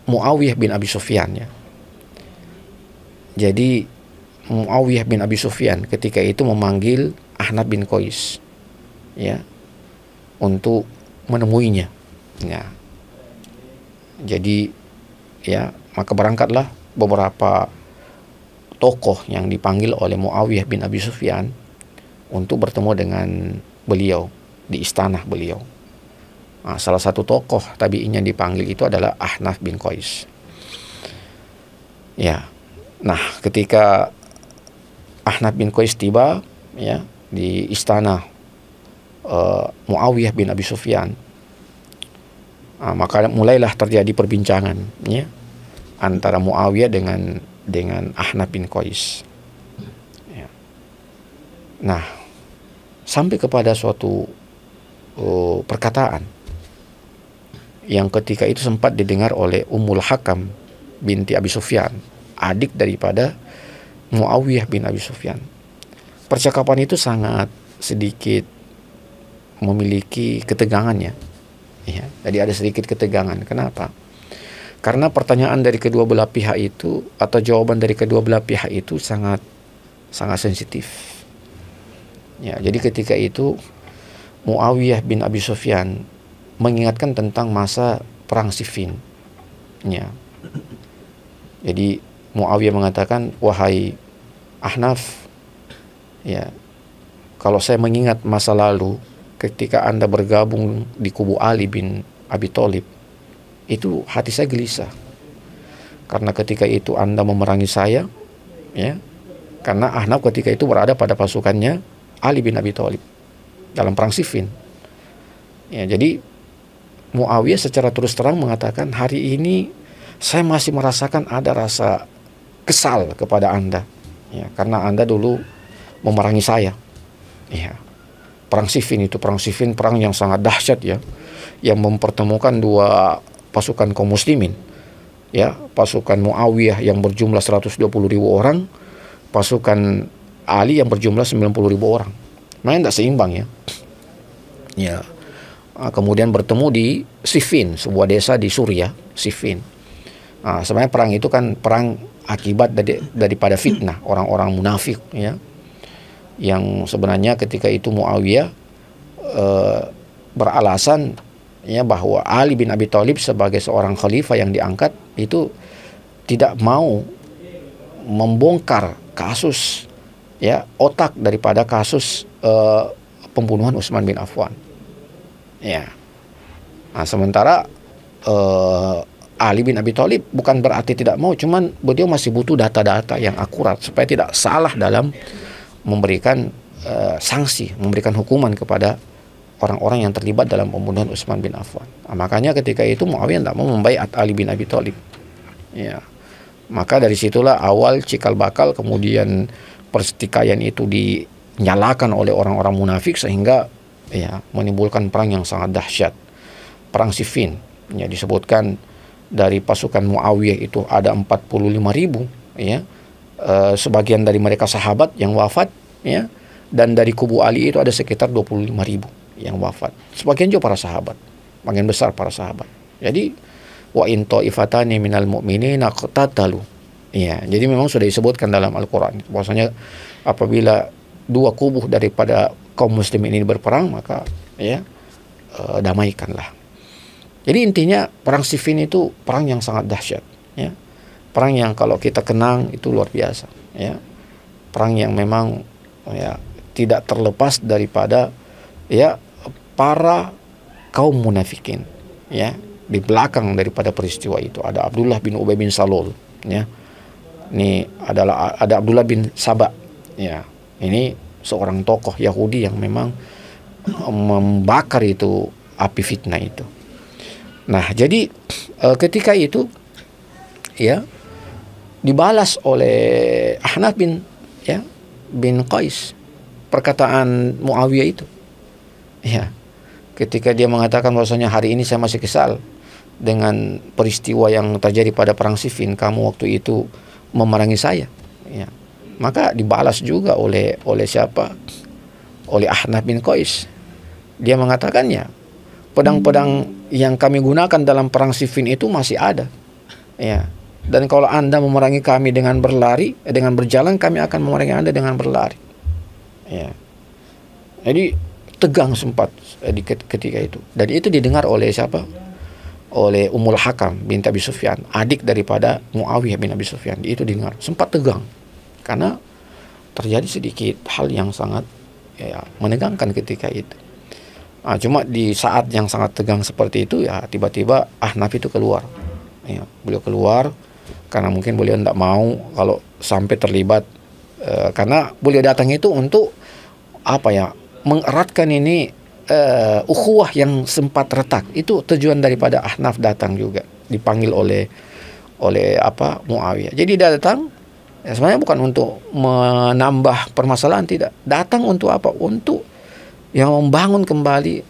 Speaker 2: Muawiyah bin Abi Sufyan ya. Jadi Muawiyah bin Abi Sufyan ketika itu memanggil Ahnaf bin Qais ya untuk menemuinya. Ya. Jadi ya maka berangkatlah beberapa tokoh yang dipanggil oleh Muawiyah bin Abi Sufyan untuk bertemu dengan beliau di istana beliau. Nah, salah satu tokoh tabi'in yang dipanggil itu adalah Ahnaf bin Qais. Ya. Nah, ketika Ahnaf bin Qais tiba ya di istana Muawiyah bin Abi Sufyan, maka mulailah terjadi perbincangan ya antara Muawiyah dengan Ahnaf bin Qais. Ya. Nah, sampai kepada suatu perkataan yang ketika itu sempat didengar oleh Ummul Hakam binti Abi Sufyan, adik daripada Muawiyah bin Abi Sufyan. Percakapan itu sangat sedikit memiliki ketegangannya. Ya, jadi ada sedikit ketegangan. Kenapa? Karena pertanyaan dari kedua belah pihak itu atau jawaban dari kedua belah pihak itu sangat sensitif. Ya, jadi ketika itu Muawiyah bin Abi Sufyan mengingatkan tentang masa perang Siffin. Ya. Jadi Muawiyah mengatakan, wahai Ahnaf, ya, kalau saya mengingat masa lalu ketika Anda bergabung di kubu Ali bin Abi Thalib, itu hati saya gelisah. Karena ketika itu Anda memerangi saya, ya. Karena Ahnaf ketika itu berada pada pasukannya Ali bin Abi Thalib dalam perang Siffin. Ya, jadi Muawiyah secara terus terang mengatakan, hari ini saya masih merasakan ada rasa kesal kepada Anda, ya, karena Anda dulu memerangi saya. Ya. Perang Siffin itu, perang yang sangat dahsyat ya, yang mempertemukan dua pasukan kaum muslimin. Ya, pasukan Muawiyah yang berjumlah 120.000 orang, pasukan Ali yang berjumlah 90.000 orang. Main tidak seimbang ya. Ya. Kemudian bertemu di Siffin, sebuah desa di Suriah, Siffin. Nah, sebenarnya perang itu kan perang akibat daripada fitnah orang-orang munafik ya, yang sebenarnya ketika itu Muawiyah beralasan ya bahwa Ali bin Abi Thalib sebagai seorang khalifah yang diangkat itu tidak mau membongkar kasus ya otak daripada kasus pembunuhan Utsman bin Affan. Ya. Nah, sementara Ali bin Abi Thalib bukan berarti tidak mau, cuman beliau masih butuh data-data yang akurat supaya tidak salah dalam memberikan sanksi, memberikan hukuman kepada orang-orang yang terlibat dalam pembunuhan Utsman bin Affan. Nah, makanya ketika itu Muawiyah tidak mau membaiat Ali bin Abi Thalib. Ya. Maka dari situlah awal cikal bakal, kemudian pertikaian itu dinyalakan oleh orang-orang munafik sehingga ya menimbulkan perang yang sangat dahsyat. Perang Siffin ya, disebutkan dari pasukan Muawiyah itu ada 45.000 ya. Sebagian dari mereka sahabat yang wafat ya, dan dari kubu Ali itu ada sekitar 25.000 yang wafat. Sebagian juga para sahabat, bagian besar para sahabat. Jadi wa in ta'ifatani minal mu'minina qatatalu. Ya, jadi memang sudah disebutkan dalam Al-Qur'an bahwasanya apabila dua kubu daripada kaum muslimin ini berperang, maka ya damaikanlah. Jadi intinya perang Siffin itu perang yang sangat dahsyat ya. Perang yang kalau kita kenang itu luar biasa, ya. Perang yang memang ya tidak terlepas daripada ya para kaum munafikin, ya. Di belakang daripada peristiwa itu ada Abdullah bin Ubay bin Salul, ya. Ini ada Abdullah bin Saba, ya. Ini seorang tokoh Yahudi yang memang membakar itu api fitnah itu. Nah, jadi ketika itu ya dibalas oleh Ahnaf bin Qais perkataan Muawiyah itu. Ya. Ketika dia mengatakan bahwasanya hari ini saya masih kesal dengan peristiwa yang terjadi pada perang Siffin, kamu waktu itu memerangi saya. Ya. Maka dibalas juga oleh siapa? Oleh Ahnaf bin Qais. Dia mengatakannya, pedang-pedang yang kami gunakan dalam perang Siffin itu masih ada. Ya. Dan kalau Anda memerangi kami dengan berjalan, kami akan memerangi Anda dengan berlari. Ya. Jadi tegang sempat ketika itu. Dan itu didengar oleh siapa? Oleh Ummul Hakam binti Abi Sufyan, adik daripada Muawiyah bin Abi Sufyan. Itu dengar, sempat tegang. Karena terjadi sedikit hal yang sangat ya, menegangkan ketika itu. Nah, cuma di saat yang sangat tegang seperti itu ya tiba-tiba Ahnaf itu keluar. Ya, beliau keluar karena mungkin beliau tidak mau kalau sampai terlibat karena beliau datang itu untuk apa ya, mengeratkan ini ukhuwah yang sempat retak. Itu tujuan daripada Ahnaf datang juga, dipanggil oleh Muawiyah. Jadi dia datang ya, sebenarnya bukan untuk menambah permasalahan, tidak. Datang untuk apa? Untuk yang membangun kembali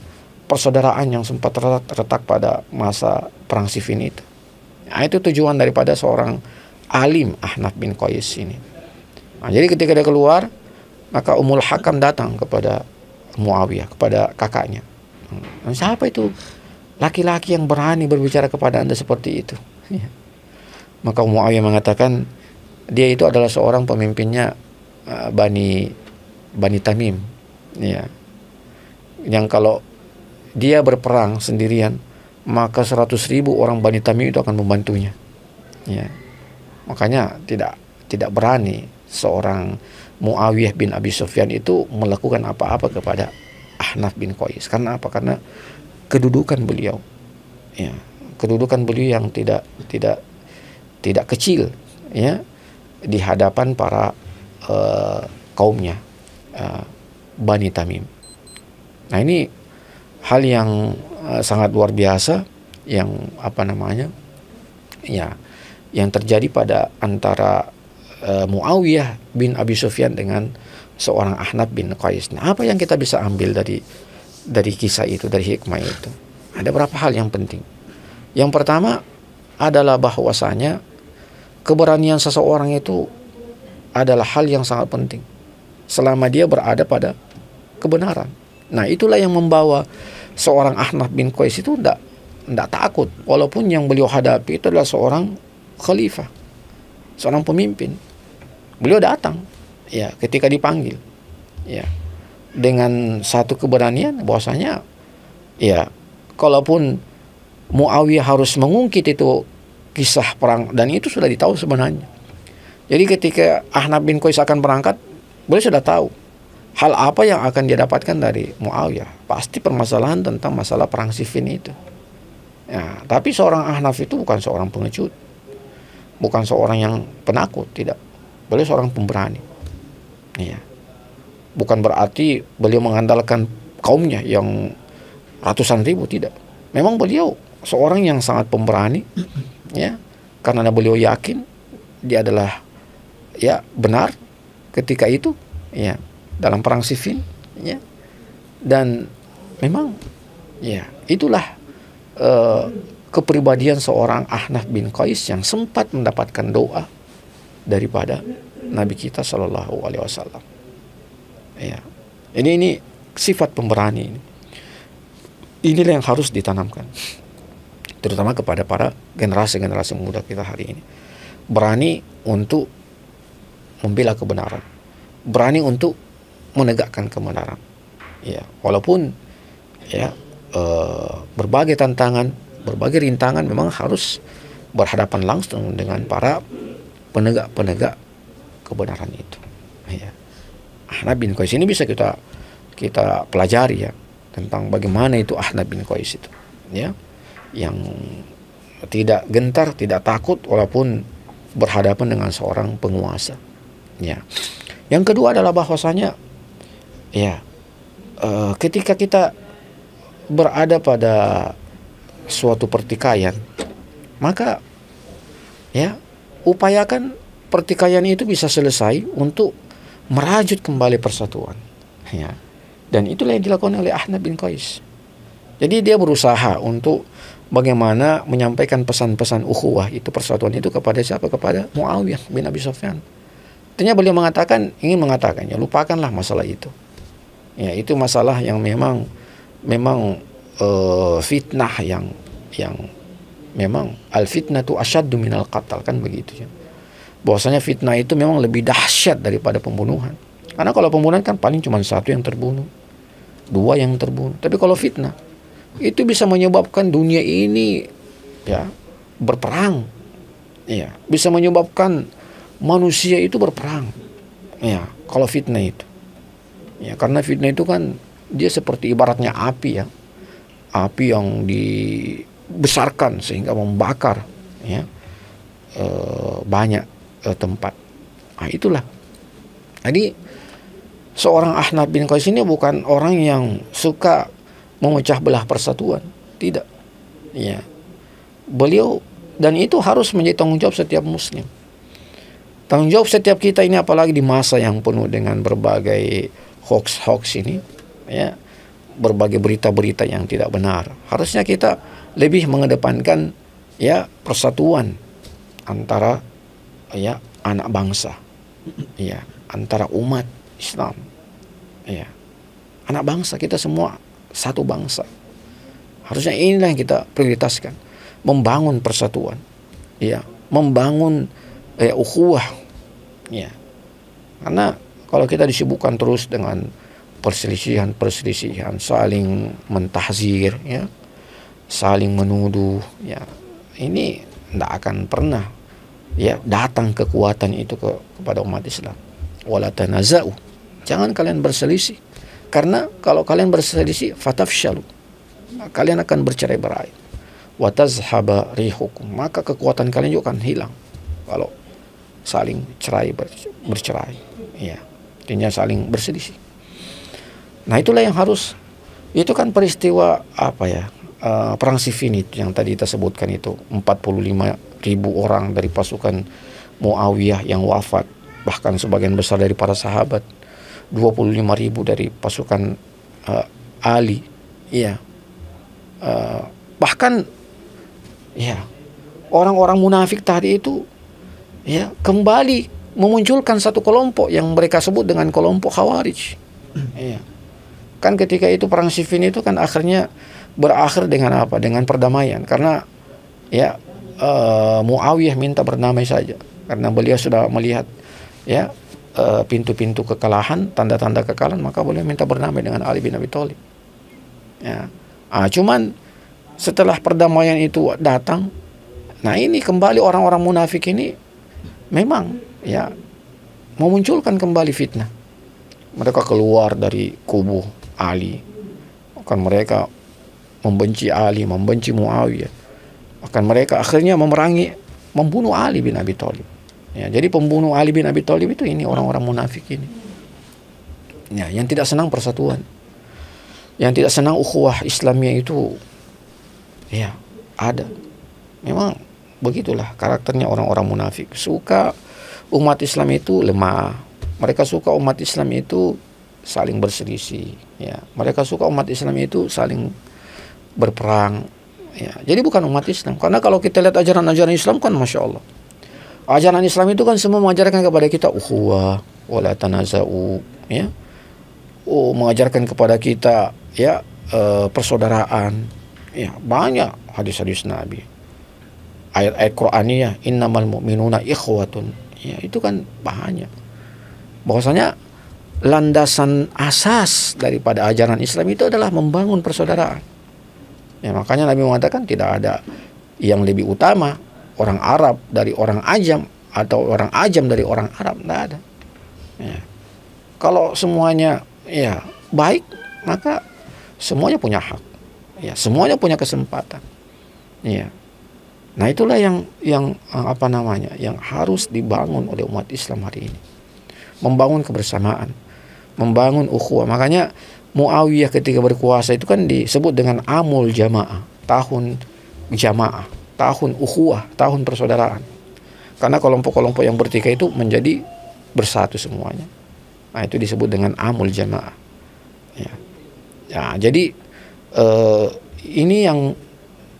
Speaker 2: persaudaraan yang sempat retak pada masa perang Siffin itu. Nah, itu tujuan daripada seorang alim Ahnaf bin Qais ini. Nah, jadi ketika dia keluar, maka Ummul Hakam datang kepada Muawiyah, kepada kakaknya. Siapa itu laki-laki yang berani berbicara kepada Anda seperti itu? Maka Muawiyah mengatakan dia itu adalah seorang pemimpinnya Bani Tamim, ya. Yang kalau dia berperang sendirian, maka 100.000 orang Bani Tamim itu akan membantunya. Ya. Makanya tidak berani seorang Muawiyah bin Abi Sufyan itu melakukan apa-apa kepada Ahnaf bin Qais. Karena apa? Karena kedudukan beliau. Ya, kedudukan beliau yang tidak kecil, ya, di hadapan para kaumnya Bani Tamim. Nah, ini hal yang sangat luar biasa yang yang terjadi pada antara Muawiyah bin Abi Sufyan dengan seorang Ahnaf bin Qais. Nah, apa yang kita bisa ambil dari kisah itu, dari hikmah itu? Ada beberapa hal yang penting. Yang pertama adalah bahwasanya keberanian seseorang itu adalah hal yang sangat penting selama dia berada pada kebenaran. Nah, itulah yang membawa seorang Ahnaf bin Qais itu tidak takut, walaupun yang beliau hadapi itu adalah seorang khalifah, seorang pemimpin. Beliau datang ya ketika dipanggil, ya, dengan satu keberanian bahwasanya ya kalaupun Muawiyah harus mengungkit itu kisah perang, dan itu sudah ditahu sebenarnya. Jadi ketika Ahnaf bin Qais akan berangkat, beliau sudah tahu hal apa yang akan dia dapatkan dari Muawiyah. Pasti permasalahan tentang masalah perang Siffin itu. Ya, tapi seorang Ahnaf itu bukan seorang pengecut, bukan seorang yang penakut, tidak. Beliau seorang pemberani. Ya. Bukan berarti beliau mengandalkan kaumnya yang ratusan ribu, tidak. Memang beliau seorang yang sangat pemberani, ya, karena beliau yakin dia adalah ya benar ketika itu, ya, dalam perang Siffin, ya. Dan memang ya itulah kepribadian seorang Ahnaf bin Qais yang sempat mendapatkan doa daripada Nabi kita Shallallahu Alaihi Wasallam. Ya, ini sifat pemberani ini. Inilah yang harus ditanamkan, terutama kepada para generasi muda kita hari ini. Berani untuk membela kebenaran, berani untuk menegakkan kebenaran. Ya, walaupun ya berbagai tantangan, berbagai rintangan memang harus berhadapan langsung dengan para penegak kebenaran itu. Ya. Ahnaf bin Qais ini bisa kita pelajari ya, tentang bagaimana itu Ahnaf bin Qais itu, ya, yang tidak gentar, tidak takut walaupun berhadapan dengan seorang penguasa. Ya. Yang kedua adalah bahwasanya, ya, ketika kita berada pada suatu pertikaian, maka ya upayakan pertikaian itu bisa selesai untuk merajut kembali persatuan. Ya. Dan itulah yang dilakukan oleh Ahnaf bin Qais. Jadi dia berusaha untuk bagaimana menyampaikan pesan-pesan ukhuwah itu, persatuan itu kepada siapa? Kepada Muawiyah bin Abi Sufyan. Artinya beliau ingin mengatakan, ya lupakanlah masalah itu. Ya, itu masalah yang memang fitnah yang memang al-fitnatu asyaddu minal qatl, kan begitu ya. Bahwasanya fitnah itu memang lebih dahsyat daripada pembunuhan. Karena kalau pembunuhan kan paling cuma satu yang terbunuh, dua yang terbunuh. Tapi kalau fitnah itu bisa menyebabkan dunia ini ya berperang. Ya, bisa menyebabkan manusia itu berperang. Ya, kalau fitnah itu. Ya, karena fitnah itu kan dia seperti ibaratnya api ya. Api yang dibesarkan sehingga membakar ya banyak tempat. Nah, itulah. Jadi seorang Ahnaf bin Qais ini bukan orang yang suka memecah belah persatuan, tidak. Ya. Beliau, dan itu harus menjadi tanggung jawab setiap muslim. Tanggung jawab setiap kita ini, apalagi di masa yang penuh dengan berbagai hoax ini, ya, berbagai berita-berita yang tidak benar. Harusnya kita lebih mengedepankan ya persatuan antara ya anak bangsa, ya, antara umat Islam, ya, anak bangsa, kita semua satu bangsa. Harusnya inilah yang kita prioritaskan, membangun persatuan, ya, membangun ukhuwah, ya. Karena kalau kita disibukkan terus dengan perselisihan, saling mentahzir, ya, saling menuduh, ya, ini tidak akan pernah ya datang kekuatan itu kepada umat Islam. Wala tanaza'u, jangan kalian berselisih, karena kalau kalian berselisih fatafshalu, kalian akan bercerai-berai. Wa tazhaba rihukum, maka kekuatan kalian juga akan hilang kalau saling bercerai, ya, artinya saling berselisih. Nah, itulah yang harus, itu kan peristiwa apa ya, perang Siffin itu yang tadi kita sebutkan itu, 45.000 orang dari pasukan Muawiyah yang wafat, bahkan sebagian besar dari para sahabat, 25.000 dari pasukan Ali, ya, bahkan ya orang-orang munafik tadi itu ya kembali memunculkan satu kelompok yang mereka sebut dengan kelompok Khawarij. Ya. Kan ketika itu perang Siffin itu kan akhirnya berakhir dengan apa? Dengan perdamaian, karena ya Muawiyah minta berdamai saja, karena beliau sudah melihat ya pintu-pintu kekalahan, tanda-tanda kekalahan, maka beliau minta berdamai dengan Ali bin Abi Thalib. Ya. Cuman setelah perdamaian itu datang, nah ini kembali orang-orang munafik ini memang ya memunculkan kembali fitnah. Mereka keluar dari kubu Ali, akan mereka membenci Ali, membenci Muawiyah, akan mereka akhirnya memerangi, membunuh Ali bin Abi Thalib. Ya, jadi pembunuh Ali bin Abi Thalib itu ini orang-orang munafik ini. Ya, yang tidak senang persatuan, yang tidak senang ukhuwah Islamiyah itu, ya ada. Memang begitulah karakternya orang-orang munafik. Suka umat Islam itu lemah. Mereka suka umat Islam itu saling berselisih. Ya, mereka suka umat Islam itu saling berperang. Ya, jadi bukan umat Islam. Karena kalau kita lihat ajaran-ajaran Islam kan, masya Allah, ajaran Islam itu kan semua mengajarkan kepada kita ukhuwah, wala tanaza'u, ya, mengajarkan kepada kita ya persaudaraan. Ya, banyak hadis-hadis Nabi, ayat-ayat Qur'aniyah, innamal mu'minuna ikhwatun. Ya, itu kan banyak. Bahwasanya landasan asas daripada ajaran Islam itu adalah membangun persaudaraan. Ya, makanya Nabi mengatakan tidak ada yang lebih utama orang Arab dari orang Ajam atau orang Ajam dari orang Arab, tidak ada. Ya. Kalau semuanya ya baik, maka semuanya punya hak. Ya, semuanya punya kesempatan. Ya. Nah, itulah yang apa namanya, yang harus dibangun oleh umat Islam hari ini. Membangun kebersamaan, membangun ukhuwah. Makanya Muawiyah ketika berkuasa itu kan disebut dengan Amul Jamaah, tahun jamaah, tahun ukhuwah, tahun persaudaraan. Karena kelompok-kelompok yang bertikai itu menjadi bersatu semuanya. Nah, itu disebut dengan Amul Jamaah. Ya, ya jadi ini yang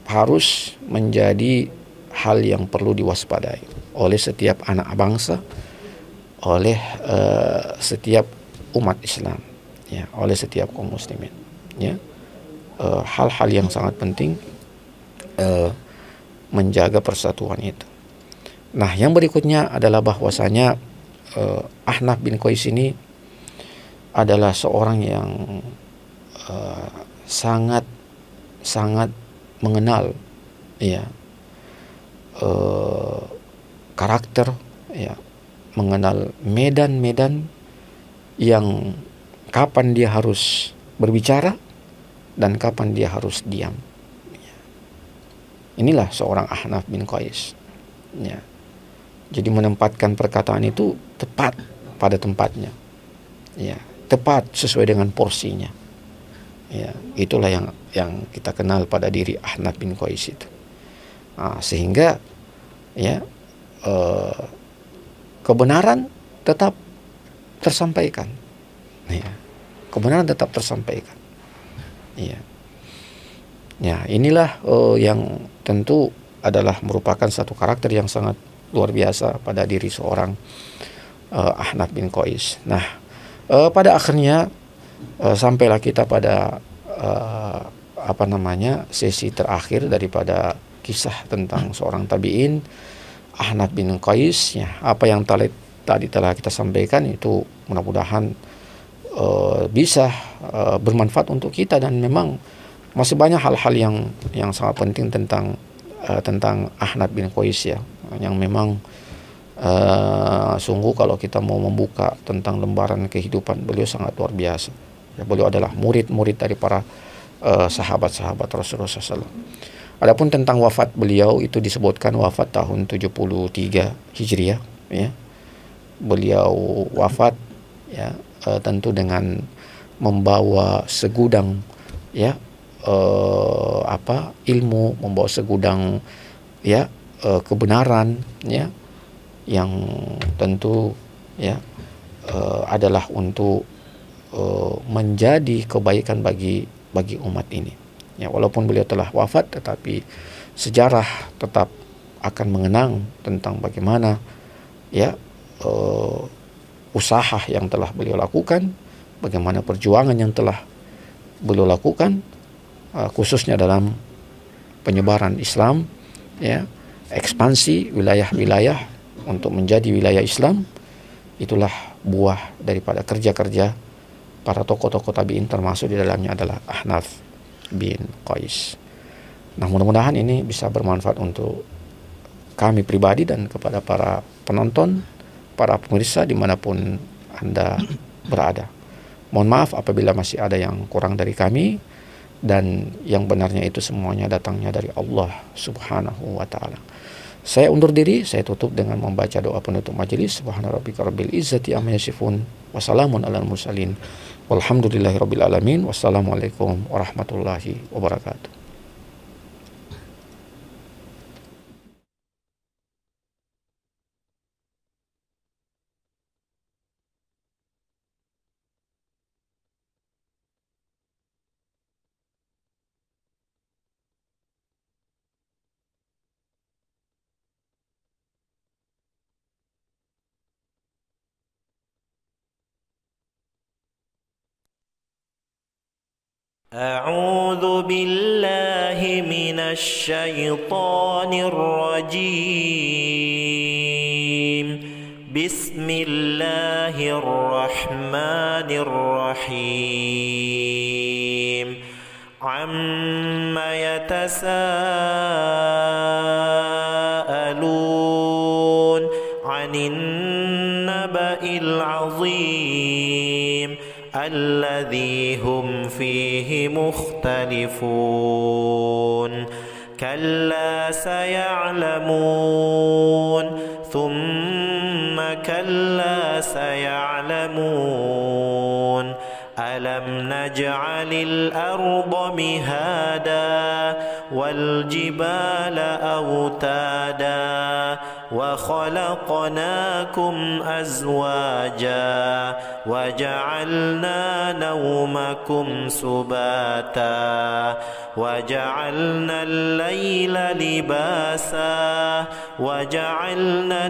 Speaker 2: harus menjadi hal yang perlu diwaspadai oleh setiap anak bangsa, oleh setiap umat Islam, ya, oleh setiap kaum muslimin. Ya, hal-hal yang sangat penting menjaga persatuan itu. Nah, yang berikutnya adalah bahwasanya Ahnaf bin Qais ini adalah seorang yang sangat mengenal, ya, karakter, ya, mengenal medan-medan yang kapan dia harus berbicara dan kapan dia harus diam. Inilah seorang Ahnaf bin Qais. Ya. Jadi menempatkan perkataan itu tepat pada tempatnya. Ya, tepat sesuai dengan porsinya. Ya, itulah yang kita kenal pada diri Ahnaf bin Qais itu. Nah, sehingga ya kebenaran tetap tersampaikan. Ya, kebenaran tetap tersampaikan. Ya. Ya, inilah yang tentu adalah merupakan satu karakter yang sangat luar biasa pada diri seorang Ahnaf bin Qais. Nah, pada akhirnya sampailah kita pada sesi terakhir daripada kisah tentang seorang tabi'in Ahnaf bin Qais. Ya, apa yang tadi telah kita sampaikan itu mudah-mudahan bisa bermanfaat untuk kita, dan memang masih banyak hal-hal yang sangat penting tentang Ahnaf bin Qais, ya, yang memang sungguh kalau kita mau membuka tentang lembaran kehidupan beliau sangat luar biasa. Ya, beliau adalah murid-murid dari para sahabat-sahabat Rasulullah SAW. Adapun tentang wafat beliau itu disebutkan wafat tahun 73 Hijriah, ya. Beliau wafat, ya, tentu dengan membawa segudang, ya, ilmu, membawa segudang, ya, kebenaran, ya, yang tentu, ya, adalah untuk menjadi kebaikan bagi umat ini. Ya, walaupun beliau telah wafat, tetapi sejarah tetap akan mengenang tentang bagaimana, ya, usaha yang telah beliau lakukan, bagaimana perjuangan yang telah beliau lakukan, khususnya dalam penyebaran Islam, ya, ekspansi wilayah-wilayah untuk menjadi wilayah Islam. Itulah buah daripada kerja-kerja para tokoh-tokoh tabi'in, termasuk di dalamnya adalah Ahnaf bin Qais. Nah, mudah-mudahan ini bisa bermanfaat untuk kami pribadi dan kepada para penonton, para pemirsa dimanapun Anda berada. Mohon maaf apabila masih ada yang kurang dari kami, dan yang benarnya itu semuanya datangnya dari Allah Subhanahu wa ta'ala. Saya undur diri, saya tutup dengan membaca doa penutup majelis. Subhana rabbika rabbil izzati amma yasifun, wassalamun alal mursalin, walhamdulillahi rabbil alamin, wassalamualaikum warahmatullahi wabarakatuh.
Speaker 1: أعوذ بالله من الشيطان الرجيم. بسم الله الرحمن الرحيم. عما يتساءلون
Speaker 3: العظيم الذي هم فيه مختلفون كلا سيعلمون ثم كلا سيعلمون ألم نجعل الأرض مهادا والجبال أوتادا وخلقناكم أزواجا وجعلنا نومكم سباتا وجعلنا الليل لباسا وجعلنا